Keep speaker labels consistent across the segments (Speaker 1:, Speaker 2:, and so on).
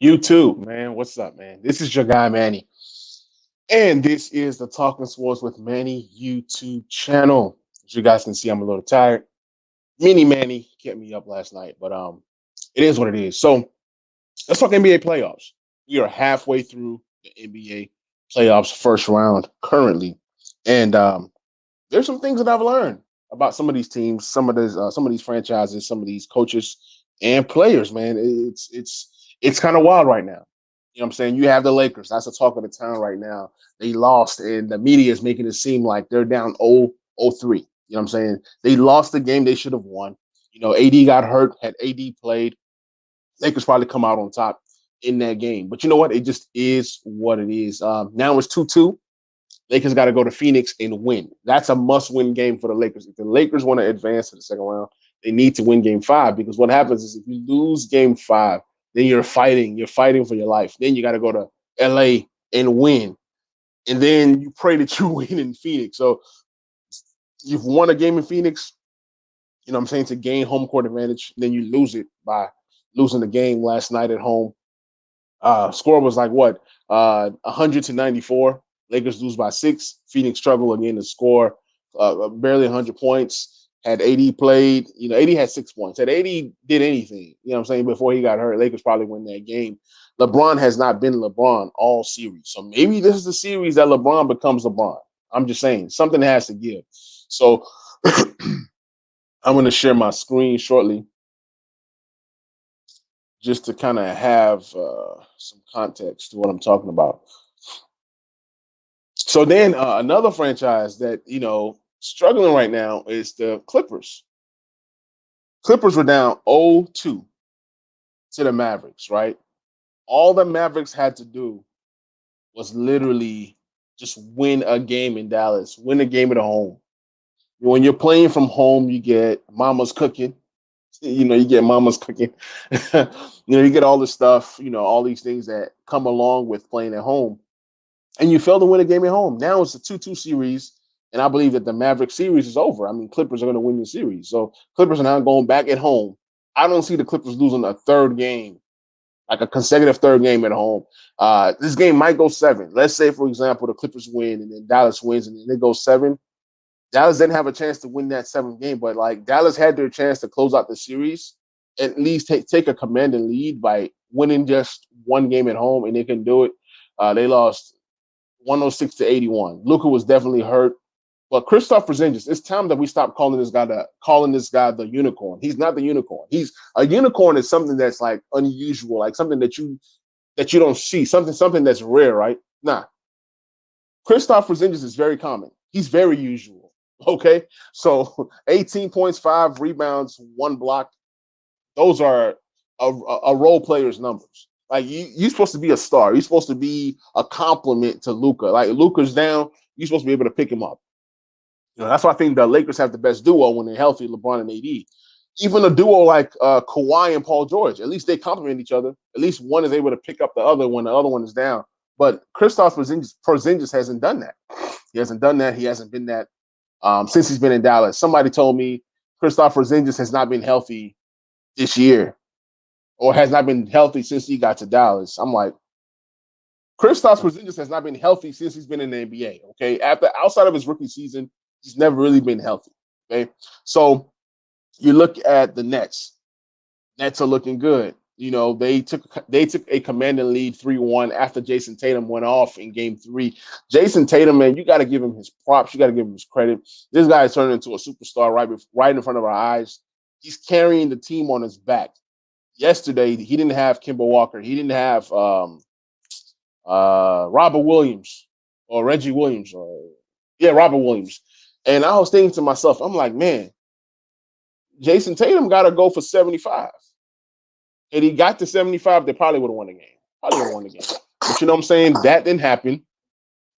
Speaker 1: You too, man. What's up, man? This is your guy, Manny. And this is the Talking Sports with Manny YouTube channel. As you guys can see, I'm a little tired. Mini Manny kept me up last night, but it is what it is. So let's talk NBA playoffs. We are halfway through the NBA playoffs first round currently. And there's some things that I've learned about some of these teams, some of these franchises, some of these coaches and players. Man, it's kind of wild right now. You know what I'm saying? You have the Lakers. That's the talk of the town right now. They lost, and the media is making it seem like they're down 0-3. You know what I'm saying? They lost the game they should have won. AD got hurt. Had AD played, Lakers probably come out on top in that game. But you know what? It just is what it is. Now it's 2-2. Lakers got to go to Phoenix and win. That's a must-win game for the Lakers. If the Lakers want to advance to the second round, they need to win Game 5 because what happens is if you lose Game 5, then you're fighting. You're fighting for your life. Then you got to go to LA and win, and then you pray that you win in Phoenix. So you've won a game in Phoenix. You know what I'm saying, to gain home court advantage. Then you lose it by losing the game last night at home. Score was like what? 100-94. Lakers lose by 6. Phoenix struggle again to score barely 100 points. Had AD played, AD had 6 points. Had AD did anything, you know what I'm saying, before he got hurt, Lakers probably win that game. LeBron has not been LeBron all series. So maybe this is the series that LeBron becomes LeBron. I'm just saying, something has to give. So I'm going to share my screen shortly just to kind of have some context to what I'm talking about. So then another franchise that, struggling right now is the Clippers. Clippers were down 0-2 to the Mavericks, right? All the Mavericks had to do was literally just win a game in Dallas, win a game at home. When you're playing from home, you get mama's cooking. You get mama's cooking. You get all this stuff, all these things that come along with playing at home. And you fail to win a game at home. Now it's a 2-2 series, and I believe that the Maverick series is over. I mean, Clippers are going to win the series. So Clippers are now going back at home. I don't see the Clippers losing a third game, like a consecutive third game at home. This game might go 7. Let's say, for example, the Clippers win and then Dallas wins and then they go 7. Dallas didn't have a chance to win that 7th game, but like Dallas had their chance to close out the series, at least take a commanding lead by winning just one game at home, and they can do it. They lost 106-81. Luka was definitely hurt. But Kristaps Porzingis, it's time that we stop calling this guy the unicorn. He's not the unicorn. He's a unicorn is something that's like unusual, like something that you don't see, something that's rare, right? Nah. Kristaps Porzingis is very common. He's very usual. Okay, so 18 points, 5 rebounds, 1 block. Those are a role player's numbers. Like you're supposed to be a star. You're supposed to be a compliment to Luka. Like Luka's down, you're supposed to be able to pick him up. That's why I think the Lakers have the best duo when they're healthy, LeBron and AD. Even a duo like Kawhi and Paul George, at least they complement each other. At least one is able to pick up the other when the other one is down. But Kristaps Porzingis hasn't done that. He hasn't done that. He hasn't been that since he's been in Dallas. Somebody told me Kristaps Porzingis has not been healthy this year, or has not been healthy since he got to Dallas. I'm like, Kristaps Porzingis has not been healthy since he's been in the NBA. Okay, outside of his rookie season, he's never really been healthy. Okay, so you look at the Nets. Nets are looking good. They took a commanding lead 3-1 after Jason Tatum went off in Game 3. Jason Tatum, man, you got to give him his props. You got to give him his credit. This guy is turning into a superstar right in front of our eyes. He's carrying the team on his back. Yesterday, he didn't have Kemba Walker. He didn't have Robert Williams or Reggie Williams. Robert Williams. And I was thinking to myself, I'm like, man, Jason Tatum got to go for 75. And he got to 75, they probably would have won the game. Probably would have won the game. But you know what I'm saying? That didn't happen.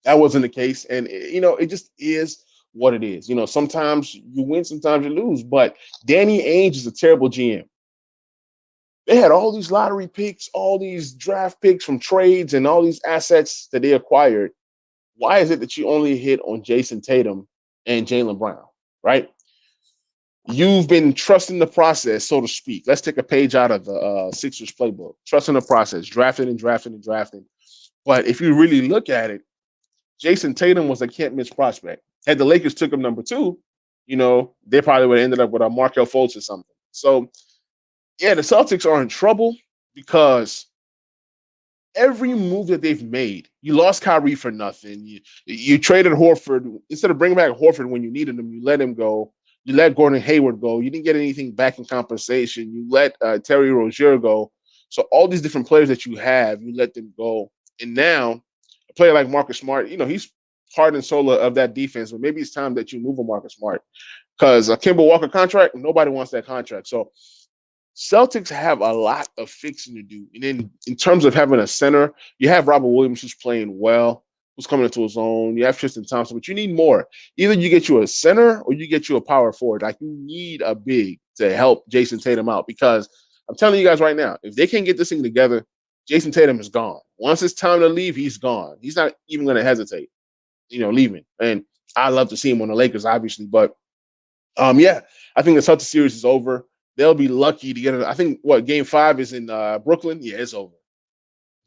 Speaker 1: That wasn't the case. And, it just is what it is. Sometimes you win, sometimes you lose. But Danny Ainge is a terrible GM. They had all these lottery picks, all these draft picks from trades, and all these assets that they acquired. Why is it that you only hit on Jason Tatum and Jaylen Brown, right? You've been trusting the process, so to speak. Let's take a page out of the Sixers playbook. Trusting the process, drafting and drafting and drafting. But if you really look at it, Jason Tatum was a can't miss prospect. Had the Lakers took him number two, they probably would have ended up with a Markel Fultz or something. So, yeah, the Celtics are in trouble because every move that they've made, you lost Kyrie for nothing. You traded Horford instead of bringing back Horford when you needed him. You let him go. You let Gordon Hayward go. You didn't get anything back in compensation. You let Terry Rozier go. So all these different players that you have, you let them go. And now a player like Marcus Smart, he's heart and soul of that defense. But maybe it's time that you move a Marcus Smart because a Kimball Walker contract, nobody wants that contract. So Celtics have a lot of fixing to do. And then in terms of having a center, you have Robert Williams who's playing well, who's coming into his own. You have Tristan Thompson, but you need more. Either you get you a center or you get you a power forward. Like you need a big to help Jason Tatum out because I'm telling you guys right now, if they can't get this thing together, Jason Tatum is gone. Once it's time to leave, he's gone. He's not even going to hesitate, leaving. And I love to see him on the Lakers, obviously, but yeah, I think the Celtics series is over. They'll be lucky to get it. I think game 5 is in Brooklyn. Yeah, it's over.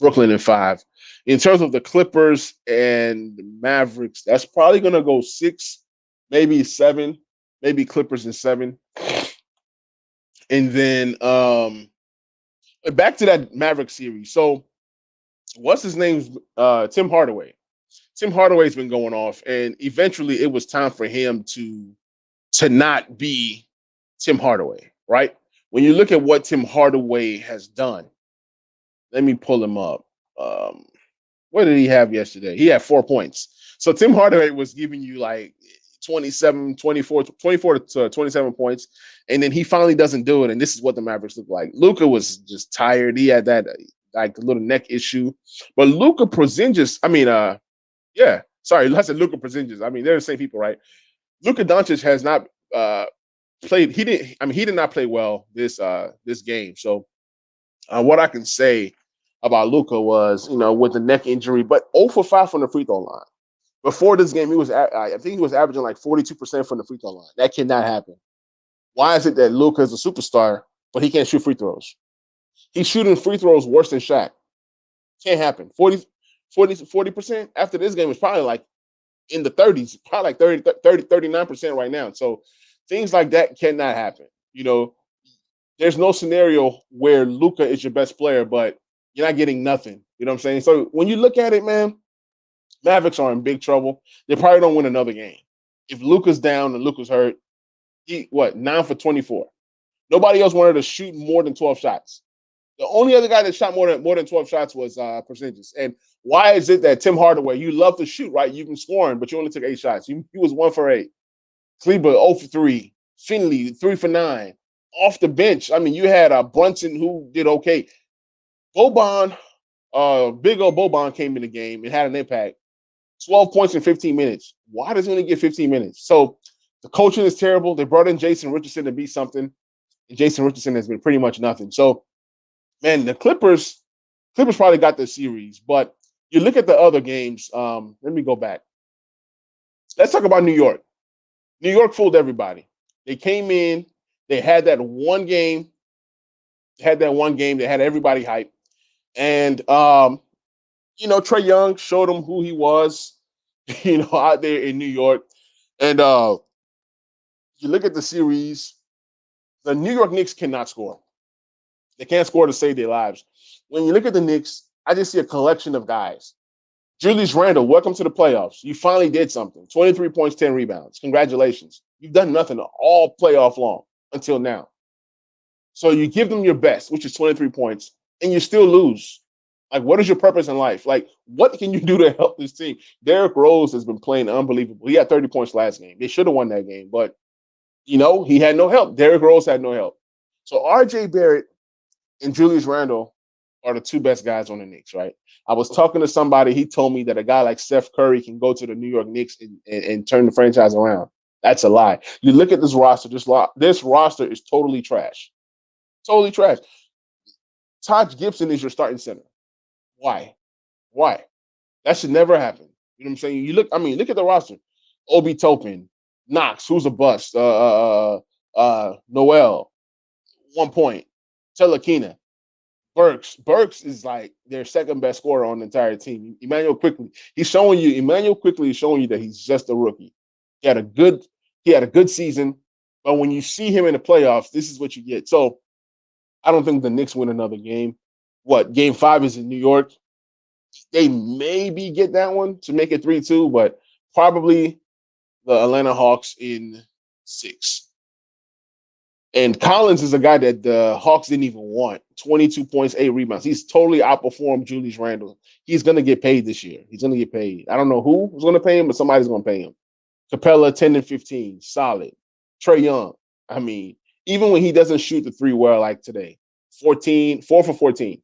Speaker 1: Brooklyn in 5. In terms of the Clippers and the Mavericks, that's probably going to go 6, maybe 7, maybe Clippers in 7. And then back to that Maverick series. So what's his name? Tim Hardaway. Tim Hardaway's been going off, and eventually it was time for him to not be Tim Hardaway, right? When you look at what Tim Hardaway has done, let me pull him up. What did he have yesterday? He had 4 points. So Tim Hardaway was giving you like 27, 24 to 27 points. And then he finally doesn't do it. And this is what the Mavericks look like. Luka was just tired. He had that like little neck issue. But Luka Porzingis, yeah, sorry, I said Luka Porzingis. I mean, they're the same people, right? Luka Doncic has not played. He did not play well this game. So what I can say about Luka was, with the neck injury, but 0 for 5 from the free throw line. Before this game, I think he was averaging like 42% from the free throw line. That cannot happen. Why is it that Luka is a superstar, but he can't shoot free throws? He's shooting free throws worse than Shaq. Can't happen. 40% after this game is probably like in the 30s, probably like 39% right now. So things like that cannot happen. There's no scenario where Luka is your best player, but you're not getting nothing. You know what I'm saying? So when you look at it, man, Mavericks are in big trouble. They probably don't win another game. If Luka's down and Luka's hurt, 9 for 24. Nobody else wanted to shoot more than 12 shots. The only other guy that shot more than 12 shots was Porzingis. And why is it that Tim Hardaway, you love to shoot, right? You've been scoring, but you only took 8 shots. He was 1 for 8. Kleber 0 for 3. Finley 3 for 9. Off the bench, you had Brunson who did okay. Boban, big old Boban came in the game and had an impact. 12 points in 15 minutes. Why does he only get 15 minutes? So the coaching is terrible. They brought in Jason Richardson to be something, and Jason Richardson has been pretty much nothing. So, man, the Clippers probably got the series, but you look at the other games. Let me go back. Let's talk about New York. New York fooled everybody. They came in. They had that one game. They had everybody hyped. And, Trae Young showed them who he was, out there in New York. And you look at the series, the New York Knicks cannot score. They can't score to save their lives. When you look at the Knicks, I just see a collection of guys. Julius Randle, welcome to the playoffs. You finally did something. 23 points, 10 rebounds. Congratulations. You've done nothing all playoff long until now. So you give them your best, which is 23 points, and you still lose. Like, what is your purpose in life? Like, what can you do to help this team? Derrick Rose has been playing unbelievable. He had 30 points last game. They should have won that game, but, he had no help. Derrick Rose had no help. So RJ Barrett and Julius Randle are the 2 best guys on the Knicks, right? I was talking to somebody. He told me that a guy like Steph Curry can go to the New York Knicks and turn the franchise around. That's a lie. You look at this roster. This roster is totally trash. Totally trash. Taj Gibson is your starting center. Why? That should never happen. You know what I'm saying? Look at the roster. Obi Toppin, Knox, who's a bust. Noel, 1 point. Telekina, Burks is like their second best scorer on the entire team. Emmanuel Quickly, Emmanuel Quickly is showing you that he's just a rookie. He had a good he had a good season, but when you see him in the playoffs, this is what you get. So I don't think the Knicks win another game. What, game 5 is in New York? They maybe get that one to make it 3-2, but probably the Atlanta Hawks in 6. And Collins is a guy that the Hawks didn't even want. 22 points, 8 rebounds. He's totally outperformed Julius Randle. He's going to get paid this year. He's going to get paid. I don't know who's going to pay him, but somebody's going to pay him. Capella, 10 and 15. Solid. Trae Young. I mean, even when he doesn't shoot the three well like today, 4 for 14.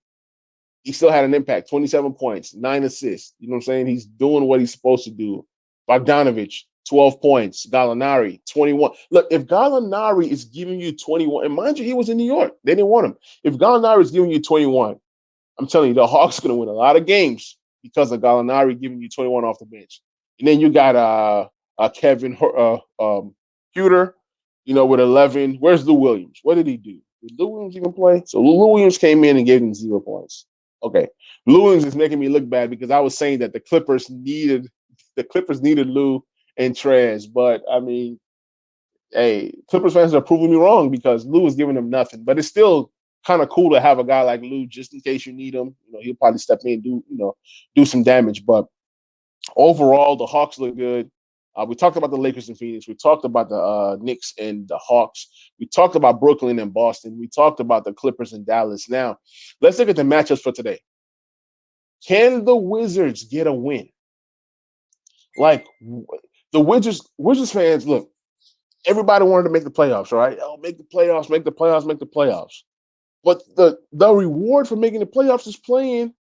Speaker 1: He still had an impact. 27 points, 9 assists. You know what I'm saying? He's doing what he's supposed to do. Bogdanovich, 12 points. Gallinari, 21. Look, if Gallinari is giving you 21, and mind you, he was in New York. They didn't want him. If Gallinari is giving you 21, I'm telling you, the Hawks are going to win a lot of games because of Gallinari giving you 21 off the bench. And then you got Kevin Huter, with 11. Where's Lou Williams? What did he do? Did Lou Williams even play? So Lou Williams came in and gave him 0 points. Okay. Lou Williams is making me look bad because I was saying that the Clippers needed Lou and Trez. But I mean, hey, Clippers fans are proving me wrong because Lou is giving them nothing. But it's still kind of cool to have a guy like Lou just in case you need him. He'll probably step in and do some damage. But overall, the Hawks look good. We talked about the Lakers and Phoenix. We talked about the Knicks and the Hawks. We talked about Brooklyn and Boston. We talked about the Clippers and Dallas. Now, let's look at the matchups for today. Can the Wizards get a win? Like, the Wizards fans, look, everybody wanted to make the playoffs, right? Oh, make the playoffs, make the playoffs, make the playoffs. But the reward for making the playoffs is playing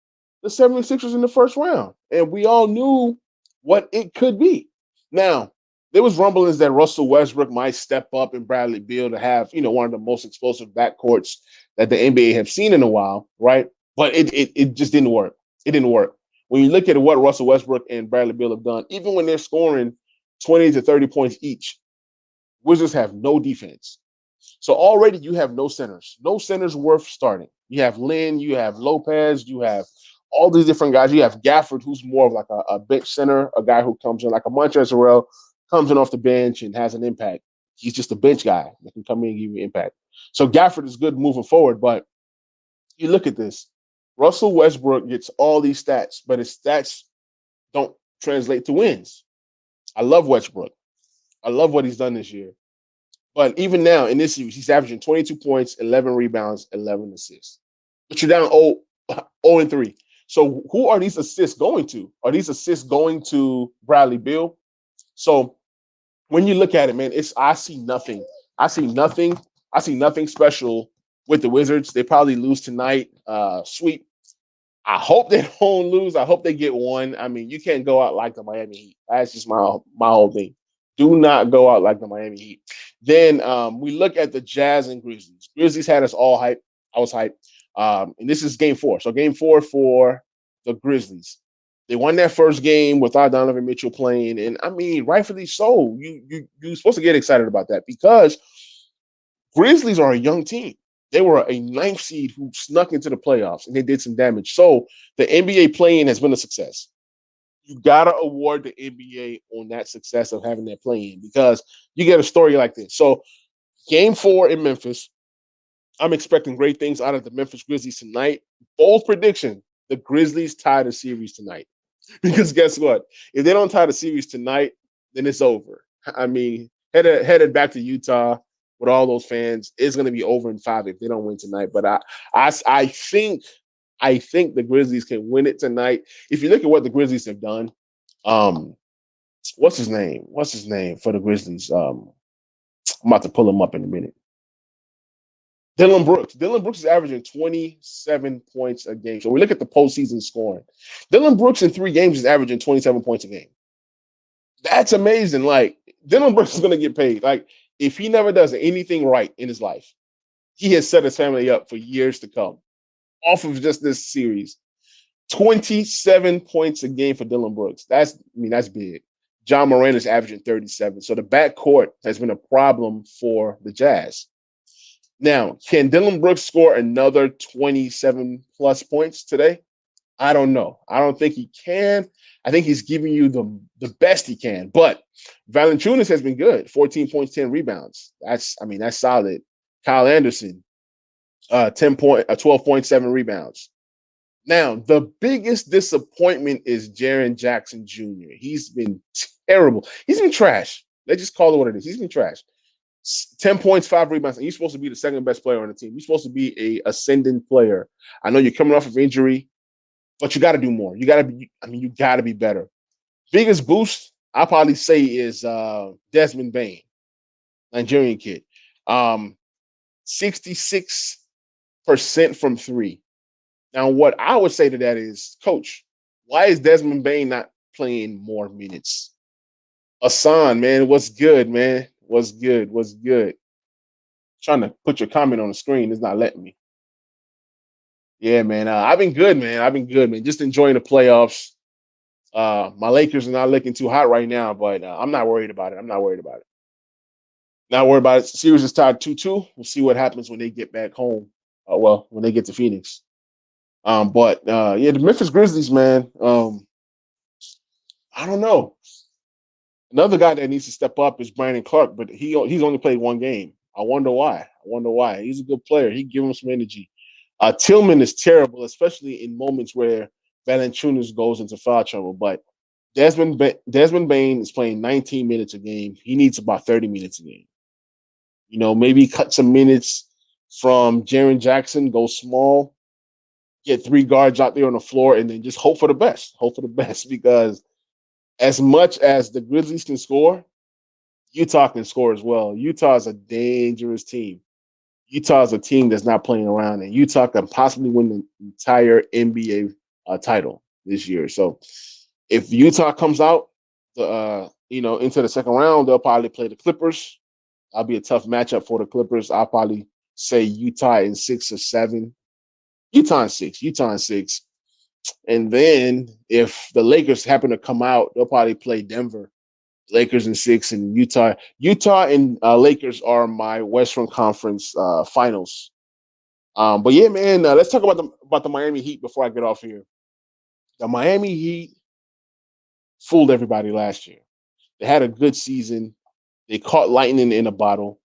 Speaker 1: the 76ers in the first round. And we all knew what it could be. Now, there was rumblings that Russell Westbrook might step up and Bradley Beal to have, one of the most explosive backcourts that the NBA have seen in a while, right? But it just didn't work. It didn't work. When you look at what Russell Westbrook and Bradley Beal have done, even when they're scoring 20 to 30 points each, Wizards have no defense. So already you have no centers worth starting. You have Lynn, you have Lopez, you have all these different guys. You have Gafford, who's more of like a bench center, a guy who comes in like a Montrezl comes in off the bench and has an impact. He's just a bench guy that can come in and give you impact. So Gafford is good moving forward, but you look at this. Russell Westbrook gets all these stats, but his stats don't translate to wins. I love Westbrook. I love what he's done this year. But even now in this series, he's averaging 22 points, 11 rebounds, 11 assists. But you're down 0-3. So who are these assists going to? Are these assists going to Bradley Beal? So when you look at it, man, I see nothing. I see nothing special with the Wizards. They probably lose tonight. Sweep. I hope they don't lose. I hope they get one. I mean, you can't go out like the Miami Heat. That's just my whole thing. Do not go out like the Miami Heat. Then we look at the Jazz and Grizzlies. Grizzlies had us all hyped. I was hyped. And this is game 4. So game 4 for the Grizzlies. They won that first game without Donovan Mitchell playing. And I mean, rightfully so. You're supposed to get excited about that because Grizzlies are a young team. They were a 9th seed who snuck into the playoffs and they did some damage. So the NBA play-in has been a success. You gotta award the NBA on that success of having that play-in because you get a story like this. So game 4 in Memphis, I'm expecting great things out of the Memphis Grizzlies tonight. Bold prediction, the Grizzlies tie the series tonight. Because guess what? If they don't tie the series tonight, then it's over. I mean, headed back to Utah with all those fans, it's going to be over in 5 if they don't win tonight. But I think the Grizzlies can win it tonight. If you look at what the Grizzlies have done, what's his name? What's his name for the Grizzlies? I'm about to pull him up in a minute. Dylan Brooks. Dylan Brooks is averaging 27 points a game. So we look at the postseason scoring. Dylan Brooks in 3 games is averaging 27 points a game. That's amazing. Like, Dylan Brooks is going to get paid. Like, if he never does anything right in his life, he has set his family up for years to come off of just this series. 27 points a game for Dylan Brooks. That's big. John Moran is averaging 37. So the backcourt has been a problem for the Jazz. Now, can Dillon Brooks score another 27 plus points today? I don't know. I don't think he can. I think he's giving you the best he can. But Valanciunas has been good. 14 points, 10 rebounds. That's solid. Kyle Anderson, 12.7 rebounds. Now, the biggest disappointment is Jaren Jackson Jr. He's been terrible. He's been trash. Let's just call it what it is. He's been trash. 10 points, 5 rebounds, and you're supposed to be the second best player on the team. You're supposed to be a ascending player. I know you're coming off of injury, but you got to do more. You got to be better. Biggest boost, I'll probably say, is Desmond Bane, Nigerian kid. 66% from three. Now, what I would say to that is, Coach, why is Desmond Bane not playing more minutes? Hassan, man, what's good, man? What's good? What's good? Trying to put your comment on the screen. It's not letting me. Yeah, man. I've been good, man. I've been good, man. Just enjoying the playoffs. My Lakers are not looking too hot right now, but I'm not worried about it. I'm not worried about it. Not worried about it. Series is tied 2-2. We'll see what happens when they get back home. When they get to Phoenix. The Memphis Grizzlies, man. I don't know. Another guy that needs to step up is Brandon Clark, but he's only played one game. I wonder why. He's a good player. He give him some energy. Tillman is terrible, especially in moments where Valanciunas goes into foul trouble. But Desmond Bane is playing 19 minutes a game. He needs about 30 minutes a game. Maybe cut some minutes from Jaren Jackson, go small, get 3 guards out there on the floor, and then just hope for the best. Hope for the best, because as much as the Grizzlies can score, Utah can score as well. Utah is a dangerous team. Utah is a team that's not playing around, and Utah can possibly win the entire NBA title this year. So if Utah comes out, into the second round, they'll probably play the Clippers. That'll be a tough matchup for the Clippers. I'll probably say Utah in 6 or 7. Utah in 6. And then if the Lakers happen to come out, they'll probably play Denver. Lakers in 6 and Utah. Utah and Lakers are my Western Conference finals. But yeah, man, let's talk about the Miami Heat before I get off here. The Miami Heat fooled everybody last year. They had a good season. They caught lightning in a bottle,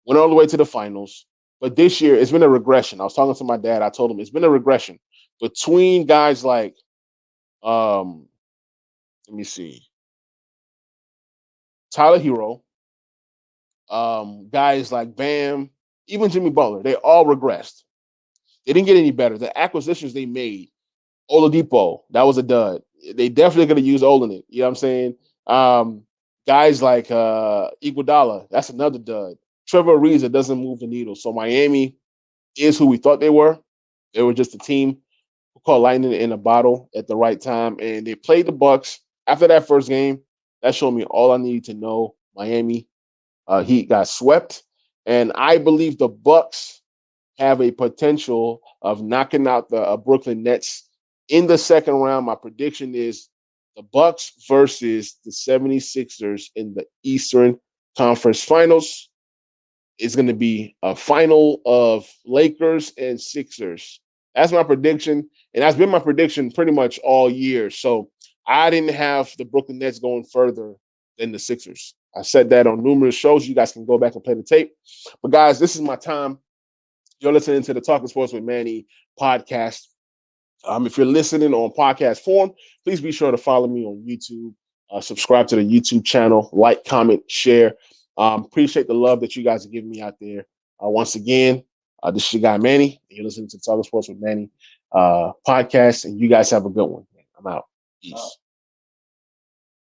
Speaker 1: went all the way to the finals. But this year, it's been a regression. I was talking to my dad. I told him it's been a regression between guys like, let me see, Tyler Hero, guys like Bam, even Jimmy Butler. They all regressed. They didn't get any better. The acquisitions they made, Oladipo, that was a dud. They definitely could have used Olenek. You know what I'm saying? Guys like Iguodala, that's another dud. Trevor Ariza doesn't move the needle. So Miami is who we thought they were. They were just a team who caught lightning in a bottle at the right time, and they played the Bucks. After that first game, that showed me all I needed to know. Miami Heat got swept, and I believe the Bucks have a potential of knocking out the Brooklyn Nets in the second round. My prediction is the Bucks versus the 76ers in the Eastern Conference Finals. It's going to be a final of Lakers and Sixers. That's my prediction, and that's been my prediction pretty much all year. So I didn't have the Brooklyn Nets going further than the Sixers. I said that on numerous shows. You guys can go back and play the tape. But guys, this is my time. You're listening to the Talking Sports with Manny podcast. If you're listening on podcast form, please be sure to follow me on YouTube. Subscribe to the YouTube channel. Like, comment, share. Appreciate the love that you guys are giving me out there. Once again, this is your guy Manny. You're listening to Talking Sports with Manny podcast, and you guys have a good one. I'm out. Peace.